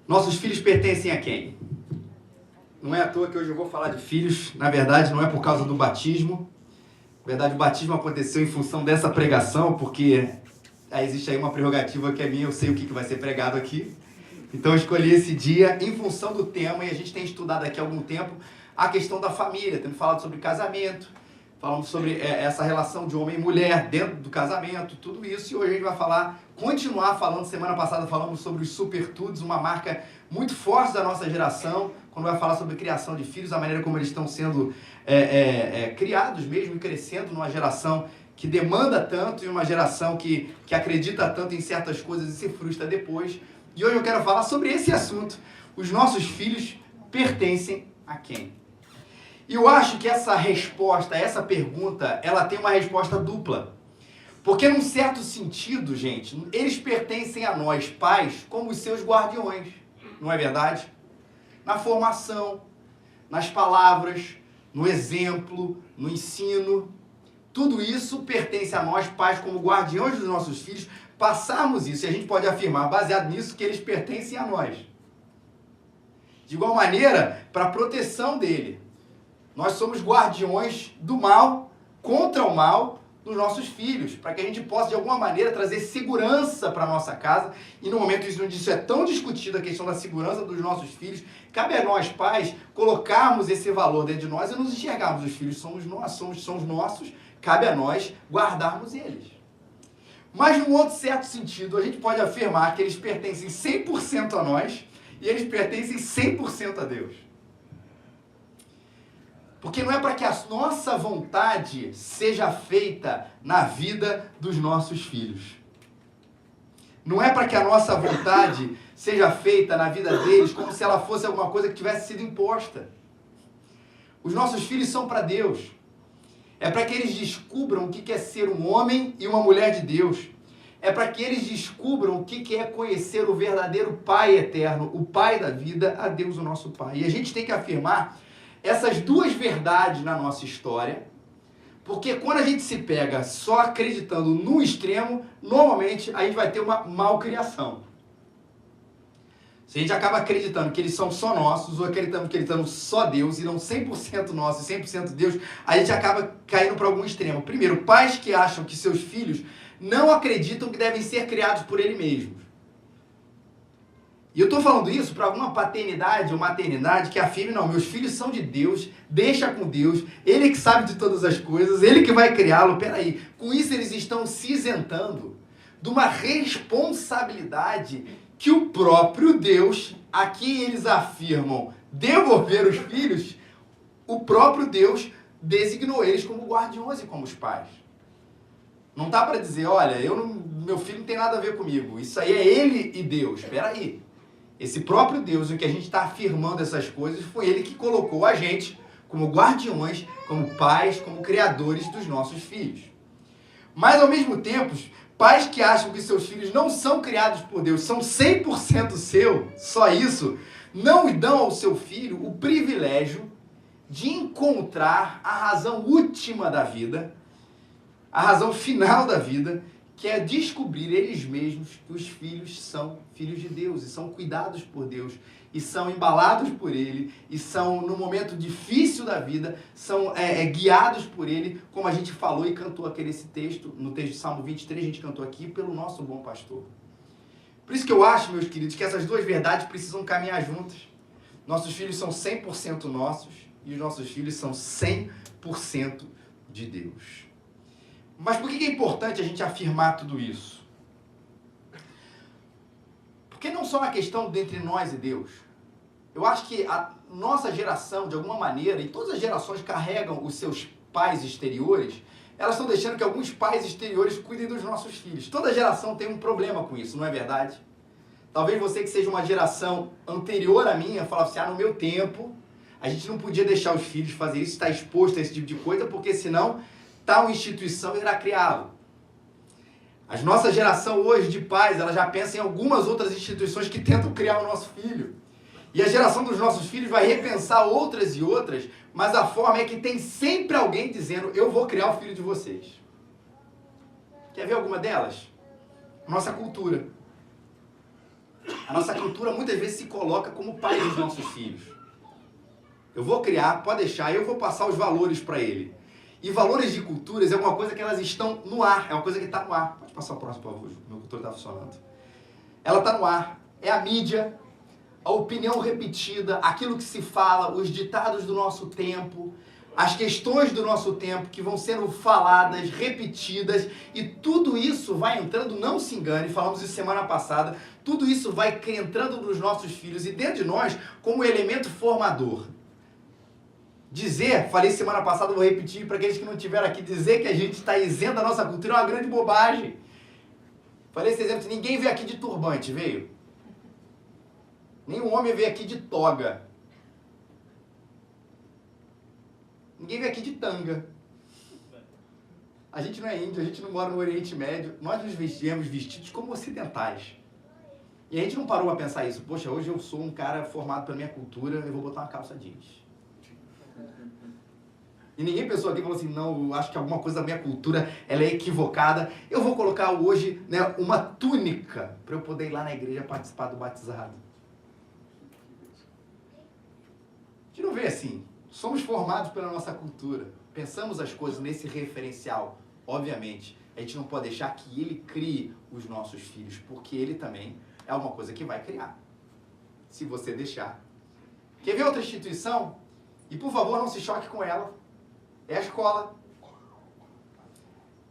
Nossos filhos pertencem a quem? Não é à toa que hoje eu vou falar de filhos. Na verdade, não é por causa do batismo. Na verdade, o batismo aconteceu em função dessa pregação, porque existe aí uma prerrogativa que é minha, eu sei o que vai ser pregado aqui. Então eu escolhi esse dia em função do tema, e a gente tem estudado aqui há algum tempo a questão da família, tendo falado sobre casamento, falamos sobre essa relação de homem e mulher dentro do casamento, tudo isso, e hoje a gente vai continuar falando. Semana passada falamos sobre os supertudos, uma marca muito forte da nossa geração, quando vai falar sobre criação de filhos, a maneira como eles estão sendo criados mesmo e crescendo numa geração que demanda tanto e uma geração que acredita tanto em certas coisas e se frustra depois. E hoje eu quero falar sobre esse assunto. Os nossos filhos pertencem a quem? E eu acho que essa resposta, essa pergunta, ela tem uma resposta dupla. Porque num certo sentido, gente, eles pertencem a nós, pais, como os seus guardiões. Não é verdade? Na formação, nas palavras, no exemplo, no ensino. Tudo isso pertence a nós, pais, como guardiões dos nossos filhos, passarmos isso, e a gente pode afirmar, baseado nisso, que eles pertencem a nós. De igual maneira, para a proteção dele. Nós somos guardiões do mal, contra o mal, dos nossos filhos, para que a gente possa, de alguma maneira, trazer segurança para a nossa casa. E no momento onde isso é tão discutido, a questão da segurança dos nossos filhos, cabe a nós, pais, colocarmos esse valor dentro de nós e nos enxergarmos. Os filhos somos nós, são os nossos, cabe a nós guardarmos eles. Mas, num outro certo sentido, a gente pode afirmar que eles pertencem 100% a nós e eles pertencem 100% a Deus. Porque não é para que a nossa vontade seja feita na vida dos nossos filhos. Não é para que a nossa vontade seja feita na vida deles como se ela fosse alguma coisa que tivesse sido imposta. Os nossos filhos são para Deus. É para que eles descubram o que é ser um homem e uma mulher de Deus. É para que eles descubram o que é conhecer o verdadeiro Pai eterno, o Pai da vida, a Deus, o nosso Pai. E a gente tem que afirmar essas duas verdades na nossa história, porque quando a gente se pega só acreditando no extremo, normalmente a gente vai ter uma malcriação. Se a gente acaba acreditando que eles são só nossos, ou acreditando que eles são só Deus, e não 100% nossos e 100% Deus, a gente acaba caindo para algum extremo. Primeiro, pais que acham que seus filhos não acreditam que devem ser criados por ele mesmo. E eu estou falando isso para alguma paternidade ou maternidade que afirme, não, meus filhos são de Deus, deixa com Deus, Ele que sabe de todas as coisas, Ele que vai criá-lo. Peraí, com isso eles estão se isentando de uma responsabilidade que o próprio Deus, a quem eles afirmam devolver os filhos, o próprio Deus designou eles como guardiões e como os pais. Não dá para dizer, olha, meu filho não tem nada a ver comigo, isso aí é ele e Deus. Peraí. Esse próprio Deus, em que a gente está afirmando essas coisas, foi Ele que colocou a gente como guardiões, como pais, como criadores dos nossos filhos. Mas, ao mesmo tempo, pais que acham que seus filhos não são criados por Deus, são 100% seu, só isso, não dão ao seu filho o privilégio de encontrar a razão última da vida, a razão final da vida, que é descobrir eles mesmos que os filhos são filhos de Deus, e são cuidados por Deus, e são embalados por Ele, e são, no momento difícil da vida, são guiados por Ele, como a gente falou e cantou aqui nesse texto, no texto de Salmo 23, a gente cantou aqui, pelo nosso bom pastor. Por isso que eu acho, meus queridos, que essas duas verdades precisam caminhar juntas. Nossos filhos são 100% nossos, e os nossos filhos são 100% de Deus. Mas por que é importante a gente afirmar tudo isso? Porque não só na questão entre nós e Deus. Eu acho que a nossa geração, de alguma maneira, e todas as gerações carregam os seus pais exteriores, elas estão deixando que alguns pais exteriores cuidem dos nossos filhos. Toda geração tem um problema com isso, não é verdade? Talvez você que seja uma geração anterior à minha, falasse assim, no meu tempo, a gente não podia deixar os filhos fazer isso, estar exposto a esse tipo de coisa, porque senão tal instituição irá criá-lo. A nossa geração hoje de pais, ela já pensa em algumas outras instituições que tentam criar o nosso filho. E a geração dos nossos filhos vai repensar outras e outras, mas a forma é que tem sempre alguém dizendo, eu vou criar o filho de vocês. Quer ver alguma delas? Nossa cultura. A nossa cultura muitas vezes se coloca como pai dos nossos filhos. Eu vou criar, pode deixar, eu vou passar os valores para ele. E valores de culturas é uma coisa que elas estão no ar, é uma coisa que está no ar. Pode passar o próximo, por favor, meu cultor está funcionando. Ela está no ar, é a mídia, a opinião repetida, aquilo que se fala, os ditados do nosso tempo, as questões do nosso tempo que vão sendo faladas, repetidas, e tudo isso vai entrando, não se engane, falamos isso semana passada, tudo isso vai entrando nos nossos filhos e dentro de nós como elemento formador. Dizer, falei semana passada, vou repetir para aqueles que não estiveram aqui, dizer que a gente está isento da nossa cultura é uma grande bobagem. Falei esse exemplo, ninguém veio aqui de turbante, veio? Nenhum homem veio aqui de toga. Ninguém veio aqui de tanga. A gente não é índio, a gente não mora no Oriente Médio, nós nos vestimos vestidos como ocidentais. E a gente não parou a pensar isso. Poxa, hoje eu sou um cara formado pela minha cultura, eu vou botar uma calça jeans. E ninguém pensou aqui e falou assim, não, eu acho que alguma coisa da minha cultura ela é equivocada. Eu vou colocar hoje, né, uma túnica para eu poder ir lá na igreja participar do batizado. A gente não vê assim. Somos formados pela nossa cultura. Pensamos as coisas nesse referencial. Obviamente, a gente não pode deixar que ele crie os nossos filhos, porque ele também é uma coisa que vai criar. Se você deixar. Quer ver outra instituição? E por favor, não se choque com ela. É a escola.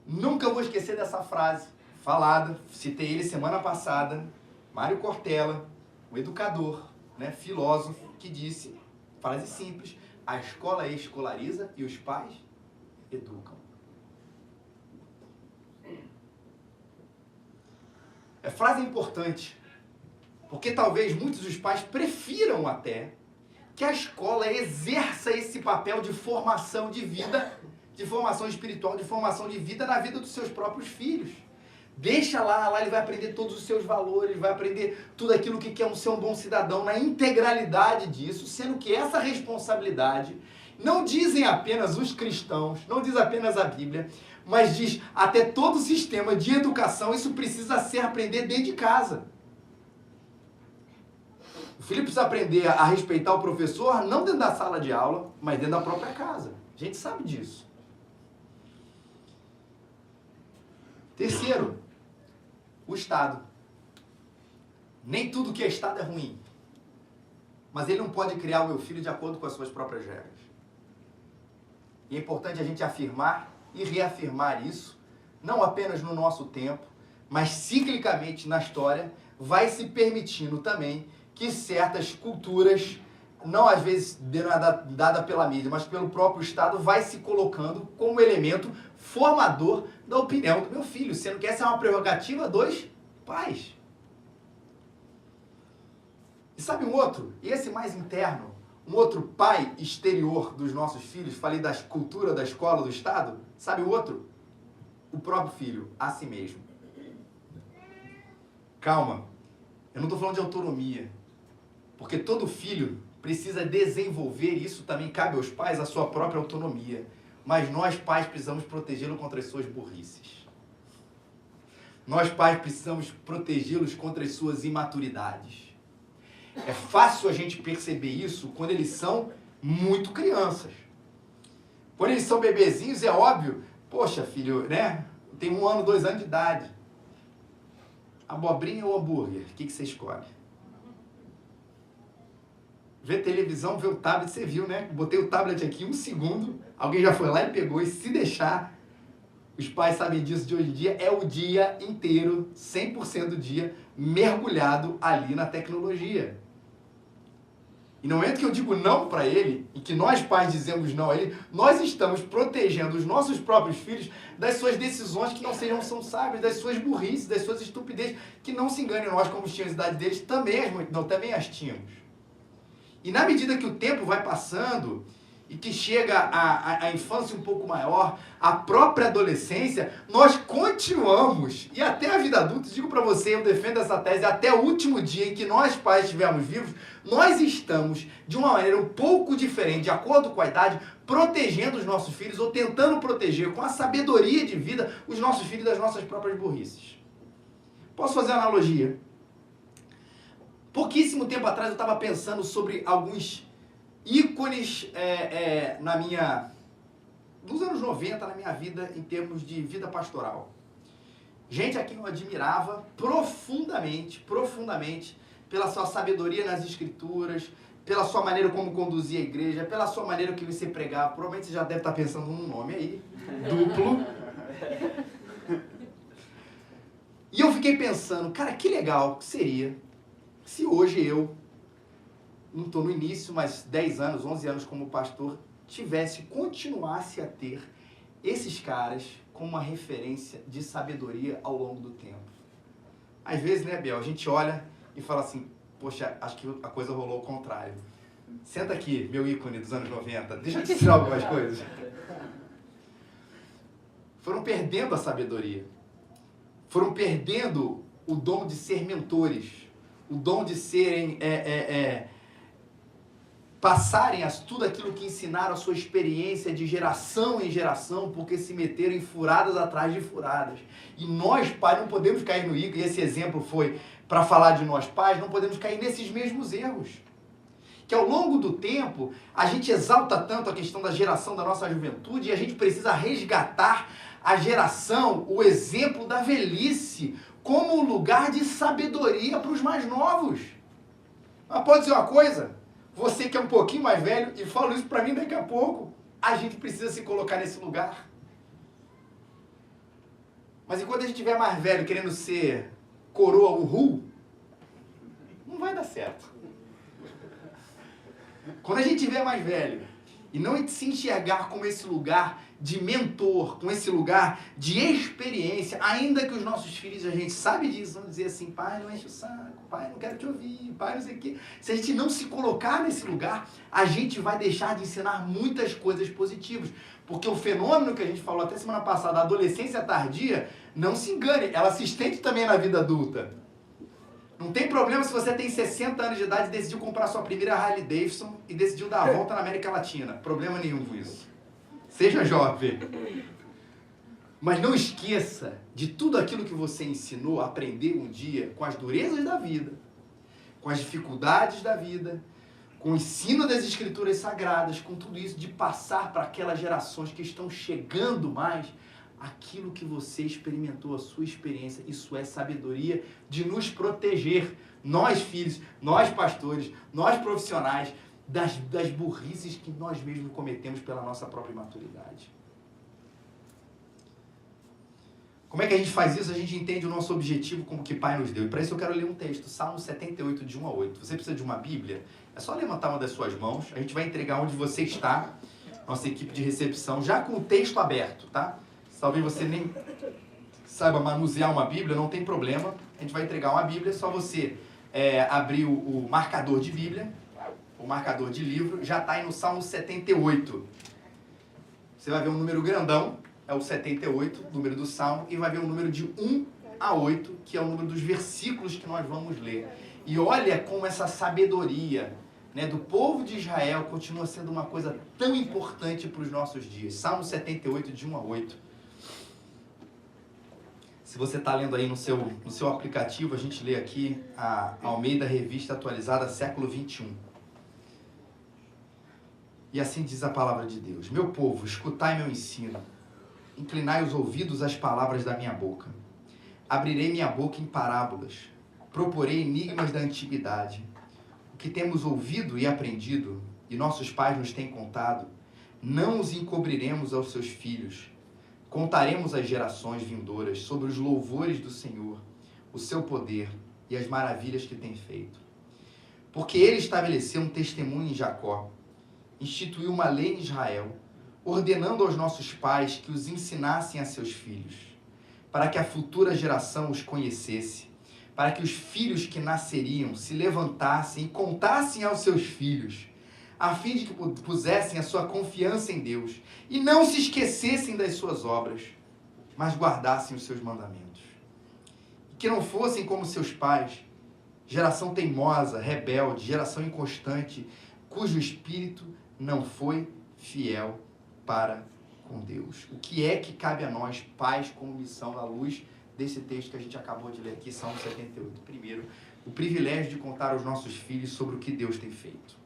Nunca vou esquecer dessa frase falada, citei ele semana passada, Mário Cortella, o educador, né, filósofo, que disse, frase simples, a escola escolariza e os pais educam. É frase importante, porque talvez muitos dos pais prefiram até que a escola exerça esse papel de formação de vida, de formação espiritual, de formação de vida na vida dos seus próprios filhos. Deixa lá ele vai aprender todos os seus valores, vai aprender tudo aquilo que quer ser um bom cidadão, na integralidade disso, sendo que essa responsabilidade não dizem apenas os cristãos, não diz apenas a Bíblia, mas diz até todo o sistema de educação, isso precisa ser aprender dentro de casa. O filho precisa aprender a respeitar o professor, não dentro da sala de aula, mas dentro da própria casa. A gente sabe disso. Terceiro, o Estado. Nem tudo que é Estado é ruim. Mas ele não pode criar o meu filho de acordo com as suas próprias regras. E é importante a gente afirmar e reafirmar isso, não apenas no nosso tempo, mas ciclicamente na história, vai se permitindo também que certas culturas, não às vezes dada pela mídia, mas pelo próprio Estado, vai se colocando como elemento formador da opinião do meu filho, sendo que essa é uma prerrogativa dos pais. E sabe um outro? Esse mais interno, um outro pai exterior dos nossos filhos, falei da cultura, da escola, do Estado, sabe o outro? O próprio filho, a si mesmo. Calma, eu não estou falando de autonomia, porque todo filho precisa desenvolver, isso também cabe aos pais, a sua própria autonomia. Mas nós, pais, precisamos protegê-lo contra as suas burrices. Nós, pais, precisamos protegê-los contra as suas imaturidades. É fácil a gente perceber isso quando eles são muito crianças. Quando eles são bebezinhos, é óbvio, poxa, filho, né? Tem 1 ano, 2 anos de idade. Abobrinha ou hambúrguer? O que você escolhe? Ver televisão, ver o tablet, você viu, né? Botei o tablet aqui 1 segundo, alguém já foi lá e pegou, e se deixar, os pais sabem disso de hoje em dia, é o dia inteiro, 100% do dia, mergulhado ali na tecnologia. E no momento que eu digo não para ele, e que nós pais dizemos não a ele, nós estamos protegendo os nossos próprios filhos das suas decisões que não são sábias, das suas burrices, das suas estupidezes, que não se engane, nós como tínhamos a idade deles, também as tínhamos. E na medida que o tempo vai passando e que chega a infância um pouco maior, a própria adolescência, nós continuamos, e até a vida adulta, digo para você, eu defendo essa tese, até o último dia em que nós pais estivermos vivos, nós estamos, de uma maneira um pouco diferente, de acordo com a idade, protegendo os nossos filhos, ou tentando proteger com a sabedoria de vida os nossos filhos das nossas próprias burrices. Posso fazer uma analogia? Pouquíssimo tempo atrás eu estava pensando sobre alguns ícones nos anos 90 na minha vida, em termos de vida pastoral. Gente a quem eu admirava profundamente, pela sua sabedoria nas escrituras, pela sua maneira como conduzia a igreja, pela sua maneira que você pregava. Provavelmente você já deve estar pensando num nome aí, duplo. E eu fiquei pensando, cara, que legal que seria se hoje eu, não estou no início, mas 10 anos, 11 anos como pastor, continuasse a ter esses caras como uma referência de sabedoria ao longo do tempo. Às vezes, né, Biel, a gente olha e fala assim, poxa, acho que a coisa rolou ao contrário. Senta aqui, meu ícone dos anos 90, deixa eu te ensinar algumas coisas. Foram perdendo a sabedoria. Foram perdendo o dom de ser mentores. O dom de serem... passarem tudo aquilo que ensinaram, a sua experiência de geração em geração, porque se meteram em furadas atrás de furadas. E nós, pais, não podemos cair no ícone, e esse exemplo foi para falar de nós, pais, não podemos cair nesses mesmos erros. Que ao longo do tempo, a gente exalta tanto a questão da geração da nossa juventude, e a gente precisa resgatar a geração, o exemplo da velhice, como um lugar de sabedoria para os mais novos. Mas pode ser uma coisa... Você que é um pouquinho mais velho, e falo isso para mim daqui a pouco, a gente precisa se colocar nesse lugar. Mas enquanto a gente estiver mais velho querendo ser coroa uhul, não vai dar certo. Quando a gente estiver mais velho e não se enxergar como esse lugar de mentor, com esse lugar de experiência, ainda que os nossos filhos, a gente sabe disso, vão dizer assim, pai, não enche o saco, pai, não quero te ouvir, pai, não sei o quê. Se a gente não se colocar nesse lugar, a gente vai deixar de ensinar muitas coisas positivas. Porque o fenômeno que a gente falou até semana passada, a adolescência tardia, não se engane, ela se estende também na vida adulta. Não tem problema se você tem 60 anos de idade e decidiu comprar sua primeira Harley Davidson e decidiu dar a volta na América Latina. Problema nenhum com isso. Seja jovem. Mas não esqueça de tudo aquilo que você ensinou, aprendeu um dia com as durezas da vida, com as dificuldades da vida, com o ensino das escrituras sagradas, com tudo isso, de passar para aquelas gerações que estão chegando mais aquilo que você experimentou, a sua experiência. Isso é sabedoria de nos proteger, nós filhos, nós pastores, nós profissionais, das burrices que nós mesmos cometemos pela nossa própria imaturidade. Como é que a gente faz isso? A gente entende o nosso objetivo como que Pai nos deu. E para isso eu quero ler um texto, Salmo 78, de 1 a 8. Você precisa de uma Bíblia? É só levantar uma das suas mãos. A gente vai entregar onde você está, nossa equipe de recepção, já com o texto aberto, tá? Talvez você nem saiba manusear uma Bíblia, não tem problema. A gente vai entregar uma Bíblia, é só você abrir o marcador de Bíblia, o marcador de livro, já está aí no Salmo 78. Você vai ver um número grandão, é o 78, número do Salmo, e vai ver um número de 1 a 8, que é o número dos versículos que nós vamos ler. E olha como essa sabedoria, né, do povo de Israel continua sendo uma coisa tão importante para os nossos dias. Salmo 78, de 1 a 8. Se você está lendo aí no seu aplicativo, a gente lê aqui a Almeida Revista Atualizada, século 21. E assim diz a palavra de Deus. Meu povo, escutai meu ensino. Inclinai os ouvidos às palavras da minha boca. Abrirei minha boca em parábolas. Proporei enigmas da antiguidade. O que temos ouvido e aprendido, e nossos pais nos têm contado, não os encobriremos aos seus filhos. Contaremos às gerações vindouras sobre os louvores do Senhor, o seu poder e as maravilhas que tem feito. Porque ele estabeleceu um testemunho em Jacó, instituiu uma lei em Israel, ordenando aos nossos pais que os ensinassem a seus filhos, para que a futura geração os conhecesse, para que os filhos que nasceriam se levantassem e contassem aos seus filhos, a fim de que pusessem a sua confiança em Deus e não se esquecessem das suas obras, mas guardassem os seus mandamentos. E que não fossem como seus pais, geração teimosa, rebelde, geração inconstante, cujo espírito não foi fiel para com Deus. O que é que cabe a nós, pais, como missão, à luz desse texto que a gente acabou de ler aqui, Salmo 78? Primeiro, o privilégio de contar aos nossos filhos sobre o que Deus tem feito.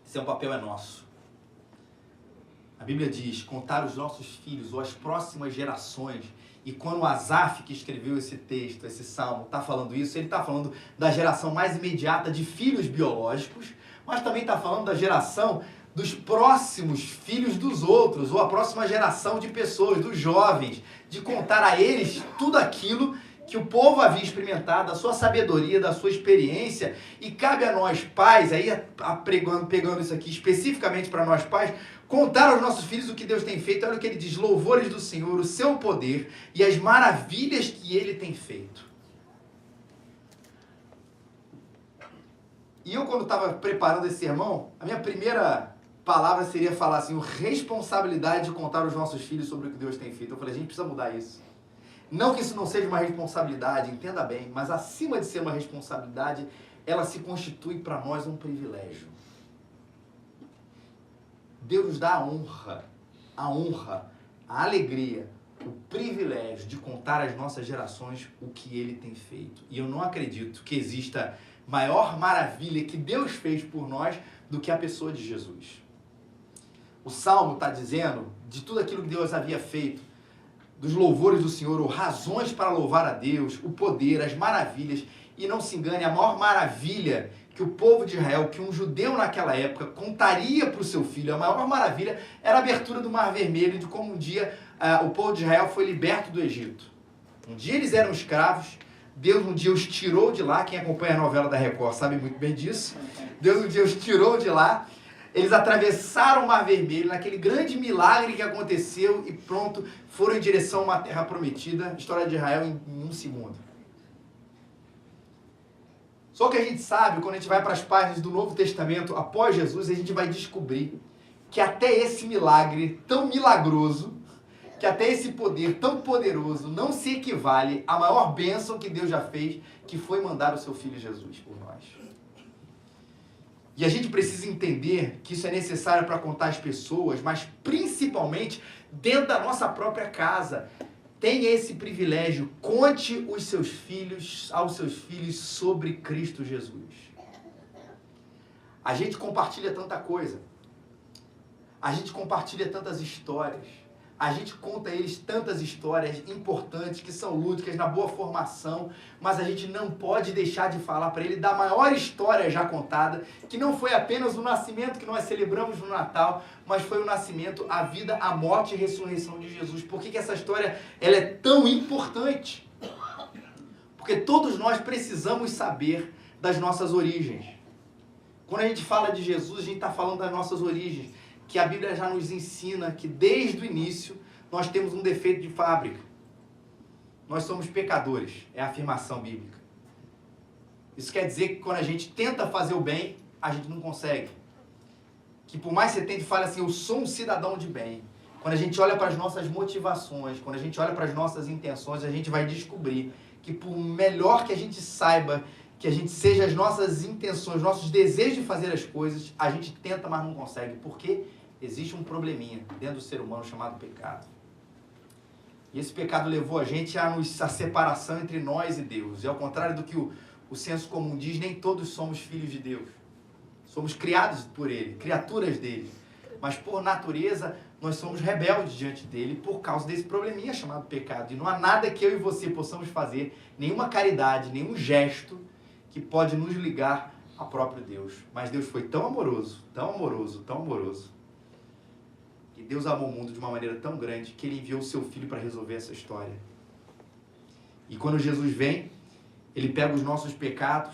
Esse papel é nosso. A Bíblia diz, contar aos nossos filhos ou às próximas gerações. E quando o Asaf, que escreveu esse texto, esse salmo, está falando isso, ele está falando da geração mais imediata de filhos biológicos, mas também está falando da geração dos próximos filhos dos outros, ou a próxima geração de pessoas, dos jovens, de contar a eles tudo aquilo que o povo havia experimentado, da sua sabedoria, da sua experiência, e cabe a nós pais, aí pegando isso aqui especificamente para nós pais, contar aos nossos filhos o que Deus tem feito. Olha o que ele diz, louvores do Senhor, o seu poder e as maravilhas que ele tem feito. E eu, quando estava preparando esse sermão, a minha primeira palavra seria falar assim, responsabilidade de contar aos nossos filhos sobre o que Deus tem feito. Eu falei, a gente precisa mudar isso. Não que isso não seja uma responsabilidade, entenda bem, mas acima de ser uma responsabilidade, ela se constitui para nós um privilégio. Deus nos dá a honra, a alegria, o privilégio de contar às nossas gerações o que Ele tem feito. E eu não acredito que exista maior maravilha que Deus fez por nós do que a pessoa de Jesus. O Salmo está dizendo de tudo aquilo que Deus havia feito, dos louvores do Senhor, ou razões para louvar a Deus, o poder, as maravilhas. E não se engane, a maior maravilha que o povo de Israel, que um judeu naquela época contaria para o seu filho, a maior maravilha era a abertura do Mar Vermelho, de como um dia o povo de Israel foi liberto do Egito. Um dia eles eram escravos, Deus um dia os tirou de lá, quem acompanha a novela da Record sabe muito bem disso, Deus um dia os tirou de lá, eles atravessaram o Mar Vermelho, naquele grande milagre que aconteceu e pronto, foram em direção a uma terra prometida, história de Israel em um segundo. Só que a gente sabe, quando a gente vai para as páginas do Novo Testamento, após Jesus, a gente vai descobrir que até esse milagre tão milagroso, que até esse poder tão poderoso não se equivale à maior bênção que Deus já fez, que foi mandar o seu Filho Jesus por nós. E a gente precisa entender que isso é necessário para contar às pessoas, mas principalmente dentro da nossa própria casa. Tenha esse privilégio, conte aos seus filhos sobre Cristo Jesus. A gente compartilha tanta coisa, a gente compartilha tantas histórias, a gente conta a eles tantas histórias importantes, que são lúdicas, na boa formação, mas a gente não pode deixar de falar para ele da maior história já contada, que não foi apenas o nascimento que nós celebramos no Natal, mas foi o nascimento, a vida, a morte e a ressurreição de Jesus. Por que essa história ela é tão importante? Porque todos nós precisamos saber das nossas origens. Quando a gente fala de Jesus, a gente está falando das nossas origens, que a Bíblia já nos ensina que desde o início nós temos um defeito de fábrica. Nós somos pecadores, é a afirmação bíblica. Isso quer dizer que quando a gente tenta fazer o bem, a gente não consegue. Que por mais que você tente falar assim, eu sou um cidadão de bem, quando a gente olha para as nossas motivações, quando a gente olha para as nossas intenções, a gente vai descobrir que por melhor que a gente saiba, que a gente seja as nossas intenções, nossos desejos de fazer as coisas, a gente tenta, mas não consegue. Por quê? Existe um probleminha dentro do ser humano chamado pecado. E esse pecado levou a gente à separação entre nós e Deus. E ao contrário do que o senso comum diz, nem todos somos filhos de Deus. Somos criados por Ele, criaturas dele. Mas por natureza, nós somos rebeldes diante dele por causa desse probleminha chamado pecado. E não há nada que eu e você possamos fazer, nenhuma caridade, nenhum gesto que pode nos ligar ao próprio Deus. Mas Deus foi tão amoroso, tão amoroso, tão amoroso, que Deus amou o mundo de uma maneira tão grande que Ele enviou o seu Filho para resolver essa história. E quando Jesus vem, Ele pega os nossos pecados,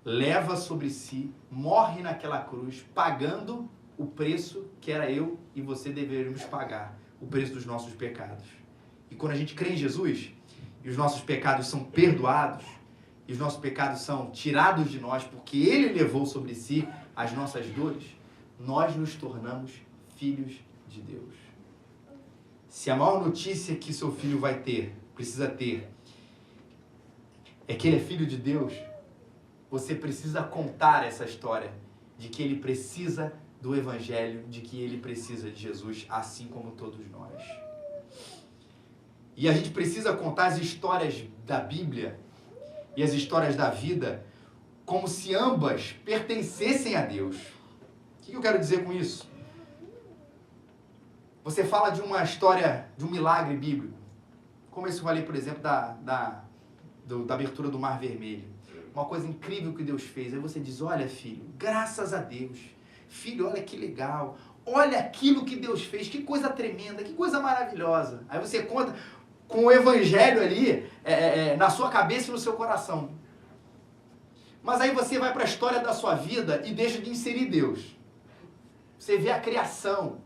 leva sobre si, morre naquela cruz, pagando o preço que era eu e você deveríamos pagar, o preço dos nossos pecados. E quando a gente crê em Jesus, e os nossos pecados são perdoados, e os nossos pecados são tirados de nós, porque Ele levou sobre si as nossas dores, nós nos tornamos filhos de Deus. Se a maior notícia que seu filho precisa ter, é que ele é filho de Deus, você precisa contar essa história de que ele precisa do Evangelho, de que ele precisa de Jesus, assim como todos nós. E a gente precisa contar as histórias da Bíblia e as histórias da vida como se ambas pertencessem a Deus. O que eu quero dizer com isso? Você fala de uma história, de um milagre bíblico, como esse que eu falei, por exemplo, da abertura do Mar Vermelho. Uma coisa incrível que Deus fez. Aí você diz, olha filho, graças a Deus. Filho, olha que legal. Olha aquilo que Deus fez, que coisa tremenda, que coisa maravilhosa. Aí você conta com o evangelho ali na sua cabeça e no seu coração. Mas aí você vai para a história da sua vida e deixa de inserir Deus. Você vê a criação.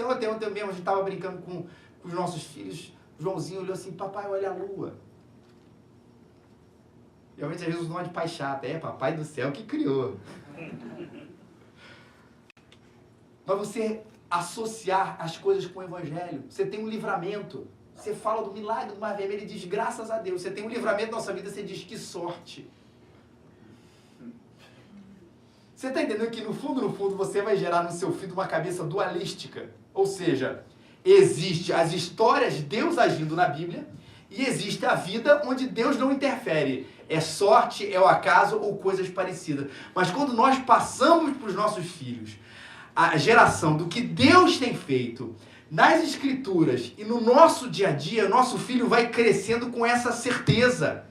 Ontem mesmo a gente estava brincando com os nossos filhos. O Joãozinho olhou assim, papai, olha a lua. Realmente às vezes os nomes de pai chato. Papai do céu que criou. Mas você associar as coisas com o evangelho. Você tem um livramento. Você fala do milagre do Mar Vermelho e diz, graças a Deus. Você tem um livramento na nossa vida, você diz, que sorte. Você está entendendo que no fundo, você vai gerar no seu filho uma cabeça dualística. Ou seja, existe as histórias de Deus agindo na Bíblia e existe a vida onde Deus não interfere. É sorte, é o acaso ou coisas parecidas. Mas quando nós passamos para os nossos filhos a geração do que Deus tem feito nas Escrituras e no nosso dia a dia, nosso filho vai crescendo com essa certeza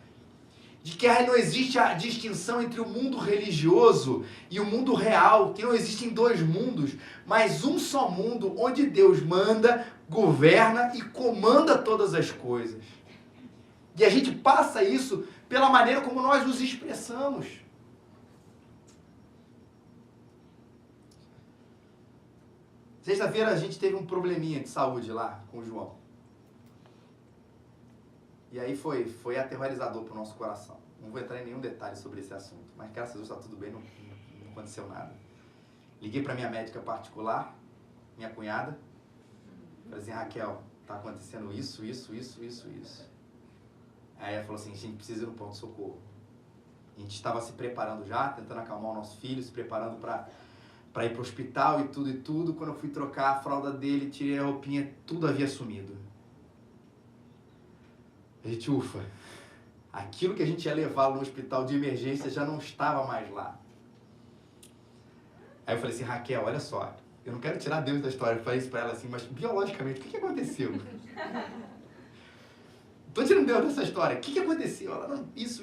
de que não existe a distinção entre o mundo religioso e o mundo real, que não existem dois mundos, mas um só mundo onde Deus manda, governa e comanda todas as coisas. E a gente passa isso pela maneira como nós nos expressamos. Sexta-feira a gente teve um probleminha de saúde lá com o João. E aí foi aterrorizador para o nosso coração. Não vou entrar em nenhum detalhe sobre esse assunto, mas graças a Deus está tudo bem, não aconteceu nada. Liguei para minha médica particular, minha cunhada, falei assim, Raquel, está acontecendo isso. Aí ela falou assim, a gente precisa ir no pronto-socorro. A gente estava se preparando já, tentando acalmar o nosso filho, se preparando para ir para o hospital e tudo. Quando eu fui trocar a fralda dele, tirei a roupinha, tudo havia sumido. A gente, ufa, aquilo que a gente ia levá-lo no hospital de emergência já não estava mais lá. Aí eu falei assim, Raquel, olha só, eu não quero tirar Deus da história. Eu falei isso para ela assim, mas biologicamente, o que aconteceu? Estou tirando Deus dessa história. O que aconteceu? Ela, não, isso.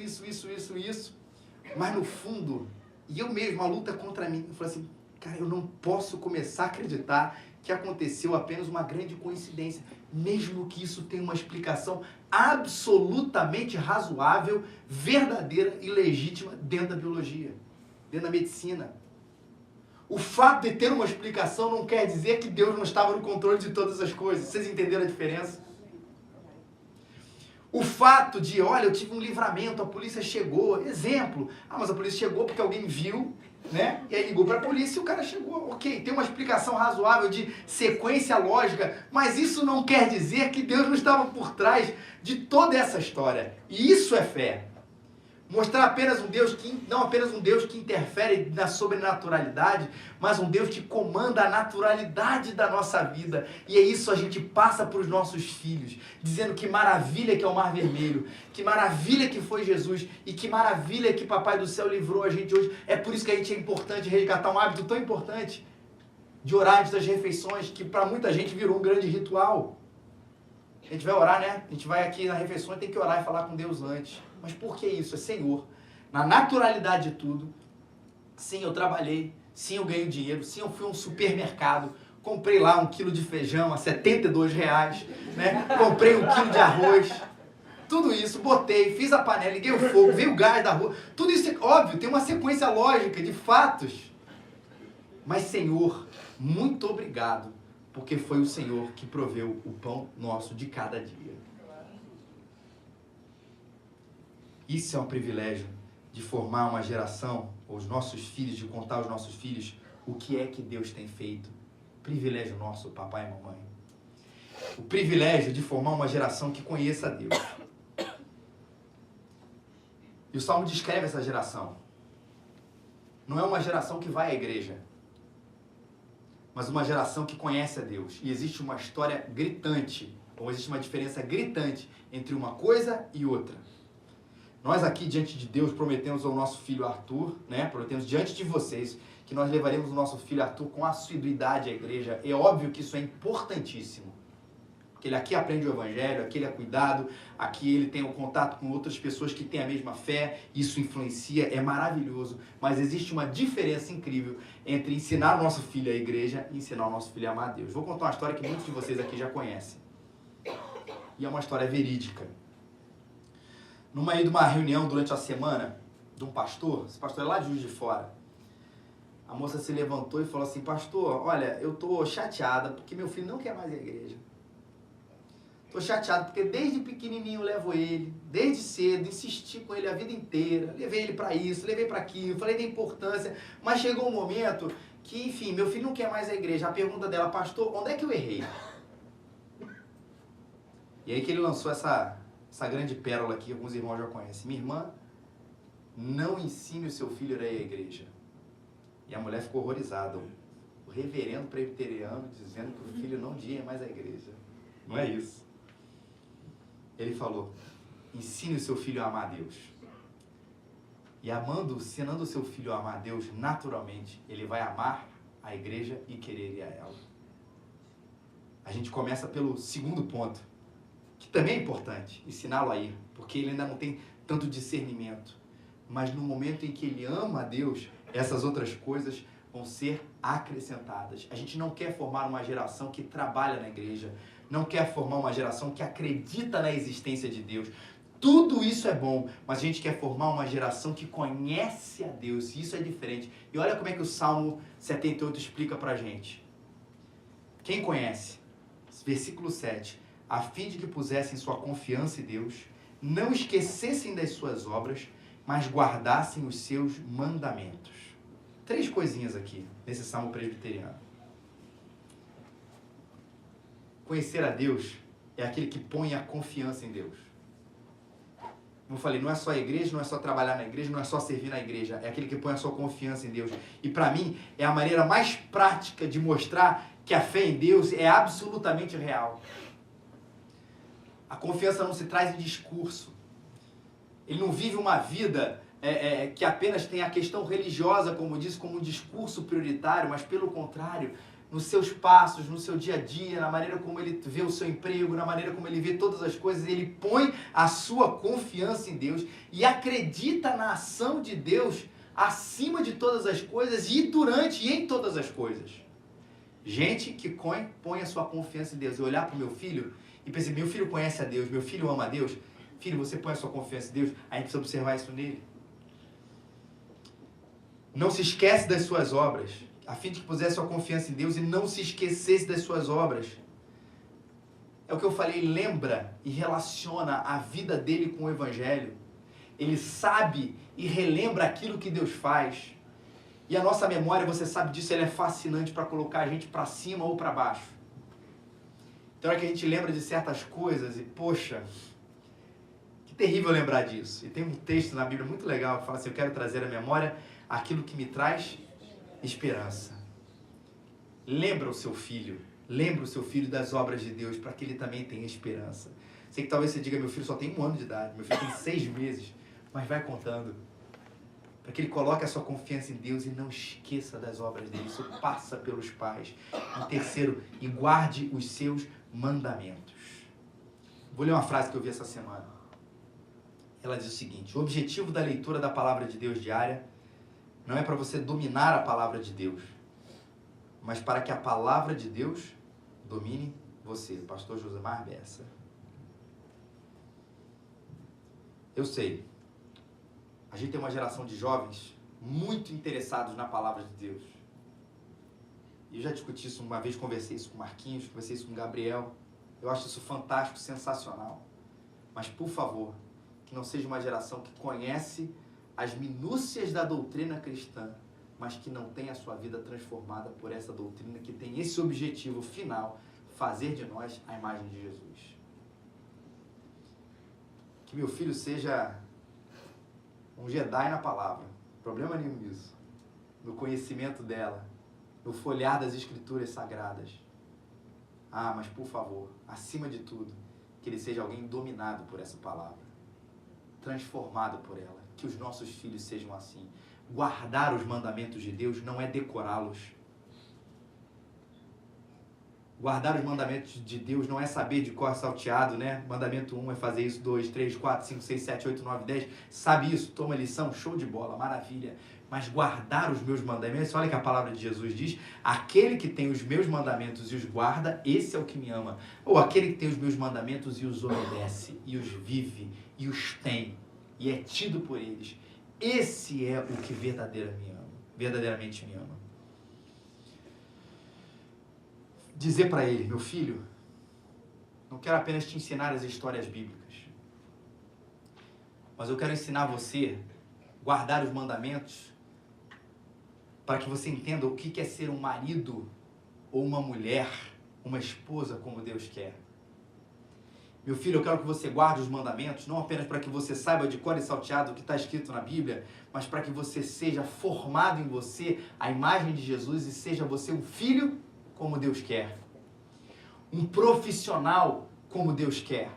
Mas no fundo, e eu mesmo, a luta contra mim, eu falei assim, cara, eu não posso começar a acreditar que aconteceu apenas uma grande coincidência, mesmo que isso tenha uma explicação absolutamente razoável, verdadeira e legítima dentro da biologia, dentro da medicina. O fato de ter uma explicação não quer dizer que Deus não estava no controle de todas as coisas. Vocês entenderam a diferença? O fato de, olha, eu tive um livramento, a polícia chegou, exemplo, mas a polícia chegou porque alguém viu, né? E aí ligou para a polícia e o cara chegou. Ok, tem uma explicação razoável de sequência lógica, mas isso não quer dizer que Deus não estava por trás de toda essa história. E isso é fé. Mostrar apenas não apenas um Deus que interfere na sobrenaturalidade, mas um Deus que comanda a naturalidade da nossa vida. E é isso a gente passa para os nossos filhos, dizendo que maravilha que é o Mar Vermelho, que maravilha que foi Jesus e que maravilha que Papai do Céu livrou a gente hoje. É por isso que a gente é importante resgatar um hábito tão importante de orar antes das refeições, que para muita gente virou um grande ritual. A gente vai orar, né? A gente vai aqui na refeição e tem que orar e falar com Deus antes. Mas por que isso? É Senhor. Na naturalidade de tudo, sim, eu trabalhei, sim, eu ganhei dinheiro, sim, eu fui a um supermercado, comprei lá 1 quilo de feijão a R$72, né? Comprei 1 quilo de arroz, tudo isso, botei, fiz a panela, liguei o fogo, veio o gás da rua, tudo isso, óbvio, tem uma sequência lógica de fatos. Mas, Senhor, muito obrigado, porque foi o Senhor que proveu o pão nosso de cada dia. Isso é um privilégio de formar uma geração, os nossos filhos, de contar aos nossos filhos o que é que Deus tem feito. Privilégio nosso, papai e mamãe. O privilégio de formar uma geração que conheça a Deus. E o Salmo descreve essa geração. Não é uma geração que vai à igreja, mas uma geração que conhece a Deus. E existe uma história gritante, ou existe uma diferença gritante entre uma coisa e outra. Nós aqui, diante de Deus, prometemos ao nosso filho Arthur, né? Prometemos diante de vocês que nós levaremos o nosso filho Arthur com assiduidade à igreja. É óbvio que isso é importantíssimo. Porque ele aqui aprende o evangelho, aqui ele é cuidado, aqui ele tem o contato com outras pessoas que têm a mesma fé, isso influencia, é maravilhoso. Mas existe uma diferença incrível entre ensinar o nosso filho à igreja e ensinar o nosso filho a amar a Deus. Vou contar uma história que muitos de vocês aqui já conhecem. E é uma história verídica. Numa reunião durante a semana de um pastor, esse pastor é lá de Juiz de Fora, a moça se levantou e falou assim: pastor, olha, eu tô chateada porque meu filho não quer mais ir à igreja. Tô chateado porque desde pequenininho eu levo ele, desde cedo, insisti com ele a vida inteira, levei ele para isso, levei para aquilo, falei da importância, mas chegou um momento que, enfim, meu filho não quer mais a igreja. A pergunta dela: pastor, onde é que eu errei? E aí que ele lançou essa grande pérola aqui, alguns irmãos já conhecem. Minha irmã, não ensine o seu filho a ir à igreja. E a mulher ficou horrorizada. O reverendo presbiteriano dizendo que o filho não ia mais à igreja. Não é isso. Ele falou: ensine o seu filho a amar a Deus. E ensinando o seu filho a amar a Deus, naturalmente, ele vai amar a igreja e querer ir a ela. A gente começa pelo segundo ponto, que também é importante, ensiná-lo a ir, porque ele ainda não tem tanto discernimento. Mas no momento em que ele ama a Deus, essas outras coisas vão ser acrescentadas. A gente não quer formar uma geração que trabalha na igreja, não quer formar uma geração que acredita na existência de Deus. Tudo isso é bom, mas a gente quer formar uma geração que conhece a Deus, e isso é diferente. E olha como é que o Salmo 78 explica pra gente. Quem conhece? Versículo 7. A fim de que pusessem sua confiança em Deus, não esquecessem das suas obras, mas guardassem os seus mandamentos. 3 coisinhas aqui, nesse salmo presbiteriano. Conhecer a Deus é aquele que põe a confiança em Deus. Como eu falei, não é só a igreja, não é só trabalhar na igreja, não é só servir na igreja, é aquele que põe a sua confiança em Deus. E para mim, é a maneira mais prática de mostrar que a fé em Deus é absolutamente real. A confiança não se traz em discurso. Ele não vive uma vida que apenas tem a questão religiosa, como eu disse, como um discurso prioritário, mas pelo contrário, nos seus passos, no seu dia a dia, na maneira como ele vê o seu emprego, na maneira como ele vê todas as coisas, ele põe a sua confiança em Deus e acredita na ação de Deus acima de todas as coisas e durante e em todas as coisas. Gente que põe a sua confiança em Deus. Eu olhar para o meu filho e pensei: meu filho conhece a Deus, meu filho ama a Deus. Filho, você põe a sua confiança em Deus, a gente precisa observar isso nele. Não se esquece das suas obras, a fim de que pusesse sua confiança em Deus e não se esquecesse das suas obras. É o que eu falei, lembra e relaciona a vida dele com o Evangelho. Ele sabe e relembra aquilo que Deus faz. E a nossa memória, você sabe disso, ela é fascinante para colocar a gente para cima ou para baixo. Então é que a gente lembra de certas coisas e, poxa, que terrível lembrar disso. E tem um texto na Bíblia muito legal que fala assim: eu quero trazer à memória aquilo que me traz esperança. Lembra o seu filho das obras de Deus, para que ele também tenha esperança. Sei que talvez você diga: meu filho só tem 1 ano de idade, meu filho tem 6 meses, mas vai contando. Para que ele coloque a sua confiança em Deus e não esqueça das obras dele. Isso passa pelos pais. Em terceiro, e guarde os seus mandamentos. Vou ler uma frase que eu vi essa semana. Ela diz o seguinte: o objetivo da leitura da palavra de Deus diária não é para você dominar a palavra de Deus, mas para que a palavra de Deus domine você. Pastor Josemar Bessa. Eu sei, a gente tem uma geração de jovens muito interessados na palavra de Deus. E eu já discuti isso uma vez, conversei isso com o Marquinhos, conversei isso com o Gabriel. Eu acho isso fantástico, sensacional. Mas, por favor, que não seja uma geração que conhece as minúcias da doutrina cristã, mas que não tem a sua vida transformada por essa doutrina que tem esse objetivo final, fazer de nós a imagem de Jesus. Que meu filho seja um Jedi na palavra, problema nenhum nisso, no conhecimento dela, no folhear das escrituras sagradas. Ah, mas por favor, acima de tudo, que ele seja alguém dominado por essa palavra. transformado por ela. Que os nossos filhos sejam assim. Guardar os mandamentos de Deus não é decorá-los. Guardar os mandamentos de Deus não é saber de cor salteado, né? Mandamento 1 é fazer isso, 2, 3, 4, 5, 6, 7, 8, 9, 10. Sabe isso, toma lição, show de bola, maravilha. Mas guardar os meus mandamentos, olha que a palavra de Jesus diz, aquele que tem os meus mandamentos e os guarda, esse é o que me ama. Ou aquele que tem os meus mandamentos e os obedece, e os vive, e os tem, e é tido por eles. Esse é o que verdadeiramente me ama. Dizer para ele, meu filho, não quero apenas te ensinar as histórias bíblicas, mas eu quero ensinar você a guardar os mandamentos para que você entenda o que é ser um marido ou uma mulher, uma esposa como Deus quer. Meu filho, eu quero que você guarde os mandamentos, não apenas para que você saiba de cor e salteado o que está escrito na Bíblia, mas para que você seja formado em você a imagem de Jesus e seja você um filho como Deus quer, um profissional como Deus quer,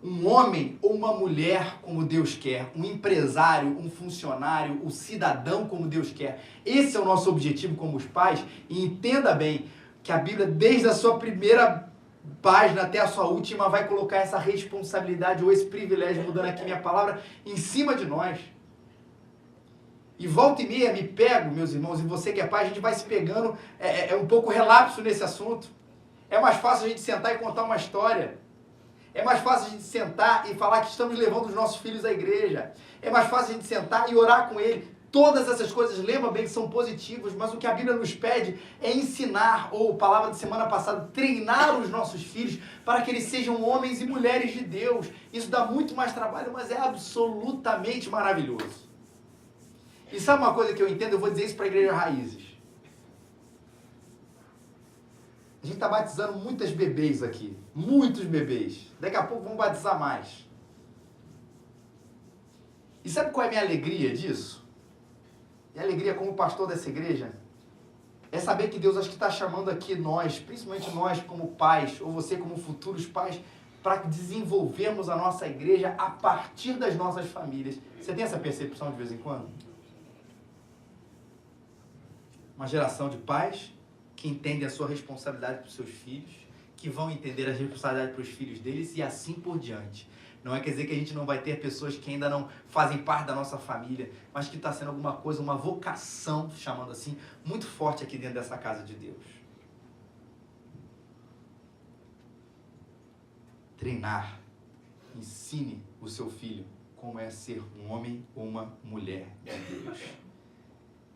um homem ou uma mulher como Deus quer, um empresário, um funcionário, um cidadão como Deus quer. Esse é o nosso objetivo como os pais, e entenda bem que a Bíblia, desde a sua primeira página até a sua última, vai colocar essa responsabilidade ou esse privilégio, mudando aqui minha palavra, em cima de nós. E volta e meia me pego, meus irmãos, e você que é pai, a gente vai se pegando, é um pouco relapso nesse assunto. É mais fácil a gente sentar e contar uma história. É mais fácil a gente sentar e falar que estamos levando os nossos filhos à igreja. É mais fácil a gente sentar e orar com ele. Todas essas coisas, lembra bem que são positivas, mas o que a Bíblia nos pede é ensinar, ou palavra de semana passada, treinar os nossos filhos para que eles sejam homens e mulheres de Deus. Isso dá muito mais trabalho, mas é absolutamente maravilhoso. E sabe uma coisa que eu entendo? Eu vou dizer isso para a Igreja Raízes. A gente está batizando muitas bebês aqui. Muitos bebês. Daqui a pouco vamos batizar mais. E sabe qual é a minha alegria disso? Minha alegria como pastor dessa igreja é saber que Deus acho que está chamando aqui nós, principalmente nós como pais, ou você como futuros pais, para desenvolvermos a nossa igreja a partir das nossas famílias. Você tem essa percepção de vez em quando? Uma geração de pais que entendem a sua responsabilidade para os seus filhos, que vão entender a responsabilidade para os filhos deles e assim por diante. Não quer dizer que a gente não vai ter pessoas que ainda não fazem parte da nossa família, mas que está sendo alguma coisa, uma vocação, chamando assim, muito forte aqui dentro dessa casa de Deus. Treinar. Ensine o seu filho como é ser um homem ou uma mulher de Deus.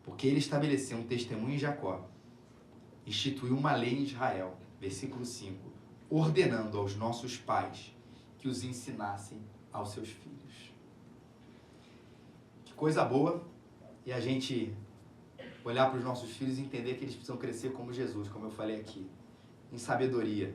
Porque ele estabeleceu um testemunho em Jacó, instituiu uma lei em Israel, versículo 5, ordenando aos nossos pais que os ensinassem aos seus filhos. Que coisa boa, e a gente olhar para os nossos filhos e entender que eles precisam crescer como Jesus, como eu falei aqui, em sabedoria.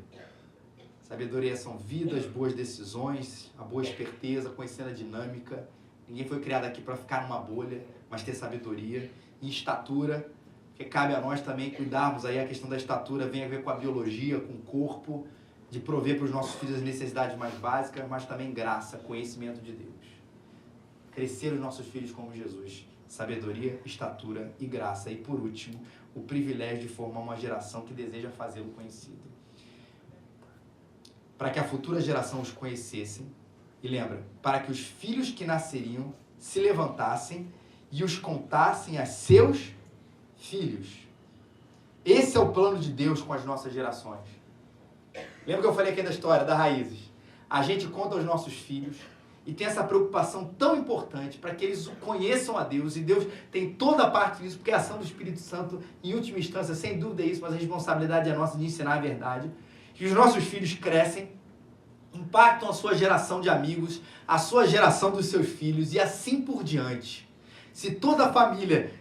Sabedoria são vidas, boas decisões, a boa esperteza, conhecendo a dinâmica. Ninguém foi criado aqui para ficar numa bolha, mas ter sabedoria. Em estatura, que cabe a nós também cuidarmos aí, a questão da estatura vem a ver com a biologia, com o corpo, de prover para os nossos filhos as necessidades mais básicas, mas também graça, conhecimento de Deus. Crescer os nossos filhos como Jesus. Sabedoria, estatura e graça. E por último, o privilégio de formar uma geração que deseja fazê-lo conhecido. Para que a futura geração os conhecesse, e lembra, para que os filhos que nasceriam se levantassem e os contassem a seus filhos. Esse é o plano de Deus com as nossas gerações. Lembra que eu falei aqui da história, da Raízes? A gente conta aos nossos filhos e tem essa preocupação tão importante para que eles conheçam a Deus, e Deus tem toda a parte disso, porque a ação do Espírito Santo, em última instância, sem dúvida é isso, mas a responsabilidade é nossa de ensinar a verdade. Que os nossos filhos crescem, impactam a sua geração de amigos, a sua geração dos seus filhos e assim por diante. Se toda a família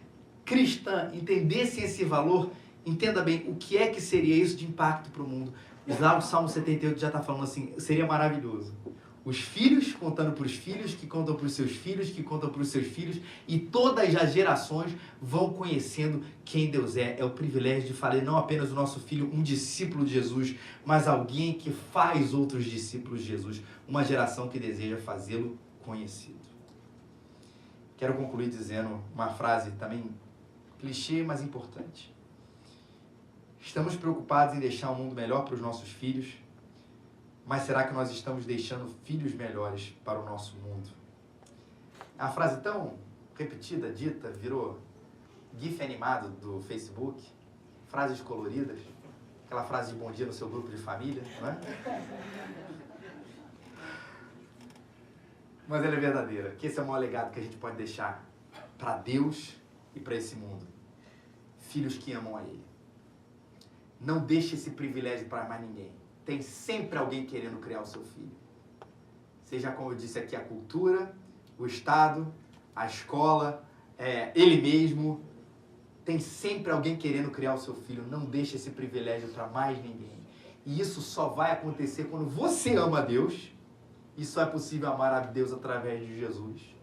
cristã entendesse esse valor, entenda bem o que é que seria isso de impacto para o mundo. Lá o Salmo 78 já está falando assim, seria maravilhoso. Os filhos contando para os filhos, que contam para os seus filhos, que contam para os seus filhos, e todas as gerações vão conhecendo quem Deus é. É o privilégio de fazer não apenas o nosso filho um discípulo de Jesus, mas alguém que faz outros discípulos de Jesus. Uma geração que deseja fazê-lo conhecido. Quero concluir dizendo uma frase também clichê, mas importante. Estamos preocupados em deixar um mundo melhor para os nossos filhos, mas será que nós estamos deixando filhos melhores para o nosso mundo? É uma frase tão repetida, dita, virou gif animado do Facebook, frases coloridas, aquela frase de bom dia no seu grupo de família, não é? Mas ela é verdadeira, que esse é o maior legado que a gente pode deixar para Deus e para esse mundo. Filhos que amam a Ele. Não deixe esse privilégio para mais ninguém. Tem sempre alguém querendo criar o seu filho. Seja, como eu disse aqui, a cultura, o Estado, a escola, ele mesmo. Tem sempre alguém querendo criar o seu filho. Não deixe esse privilégio para mais ninguém. E isso só vai acontecer quando você ama a Deus. E só é possível amar a Deus através de Jesus.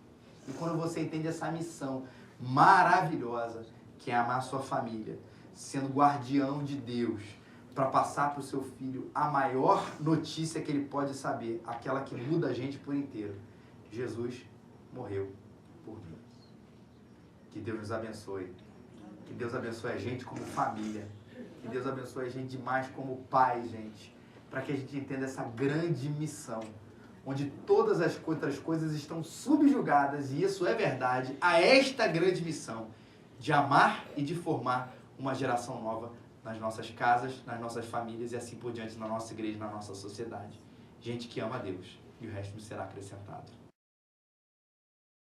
E quando você entende essa missão maravilhosa, que é amar a sua família, sendo guardião de Deus, para passar para o seu filho a maior notícia que ele pode saber, aquela que muda a gente por inteiro. Jesus morreu por mim. Que Deus nos abençoe. Que Deus abençoe a gente como família. Que Deus abençoe a gente demais como pai, gente. Para que a gente entenda essa grande missão, onde todas as outras coisas estão subjugadas, e isso é verdade, a esta grande missão de amar e de formar uma geração nova nas nossas casas, nas nossas famílias e assim por diante, na nossa igreja, na nossa sociedade. Gente que ama a Deus, e o resto nos será acrescentado.